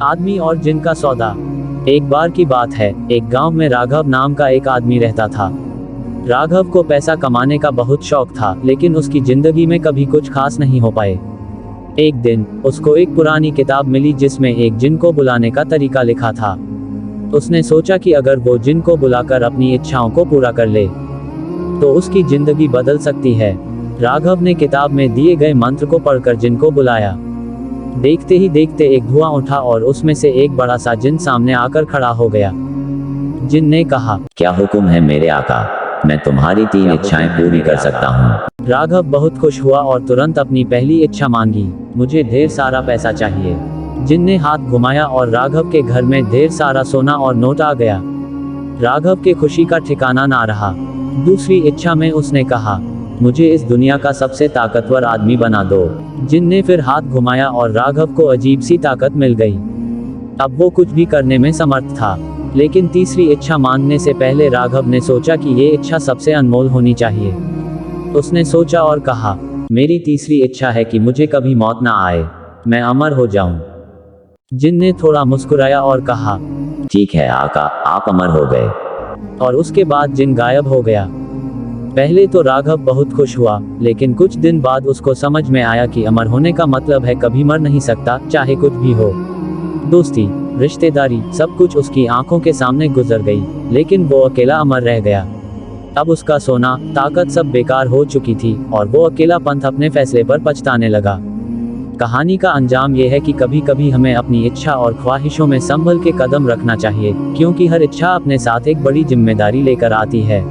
आदमी और जिन का सौदा। एक बार की बात है, एक गांव में राघव नाम का एक आदमी रहता था। राघव को पैसा कमाने का बहुत शौक था, लेकिन उसकी जिंदगी में कभी कुछ खास नहीं हो पाए। एक दिन उसको एक पुरानी किताब मिली जिसमें एक जिन को बुलाने का तरीका लिखा था। उसने सोचा कि अगर वो जिन को बुलाकर अपनी इच्छाओं को पूरा कर ले तो उसकी जिंदगी बदल सकती है। राघव ने किताब में दिए गए मंत्र को पढ़कर जिन को बुलाया। देखते ही देखते एक धुआं उठा और उसमें से एक बड़ा सा जिन सामने आकर खड़ा हो गया। जिन ने कहा, क्या हुक्म है मेरे आका, मैं तुम्हारी 3 इच्छाएं पूरी कर सकता हूँ। राघव बहुत खुश हुआ और तुरंत अपनी पहली इच्छा मांगी, मुझे ढेर सारा पैसा चाहिए। जिन ने हाथ घुमाया और राघव के घर में ढेर सारा सोना और नोट आ गया। राघव के खुशी का ठिकाना ना रहा। दूसरी इच्छा में उसने कहा, मुझे इस दुनिया का सबसे ताकतवर आदमी बना दो। जिन ने फिर हाथ घुमाया और राघव को अजीब सी ताकत मिल गई। अब वो कुछ भी करने में समर्थ था। लेकिन तीसरी इच्छा मांगने से पहले राघव ने सोचा कि ये इच्छा सबसे अनमोल होनी चाहिए। उसने सोचा और कहा, मेरी तीसरी इच्छा है कि मुझे कभी मौत ना आए, मैं अमर हो जाऊं। जिन ने थोड़ा मुस्कुराया और कहा, ठीक है आका, आप अमर हो गए। और उसके बाद जिन गायब हो गया। पहले तो राघव बहुत खुश हुआ, लेकिन कुछ दिन बाद उसको समझ में आया कि अमर होने का मतलब है कभी मर नहीं सकता, चाहे कुछ भी हो। दोस्ती, रिश्तेदारी, सब कुछ उसकी आंखों के सामने गुजर गई, लेकिन वो अकेला अमर रह गया। अब उसका सोना, ताकत सब बेकार हो चुकी थी और वो अकेलापन अपने फैसले पर पछताने लगा। कहानी का अंजाम यह है कि कभी कभी हमें अपनी इच्छा और ख्वाहिशों में संभल के कदम रखना चाहिए, क्योंकि हर इच्छा अपने साथ एक बड़ी जिम्मेदारी लेकर आती है।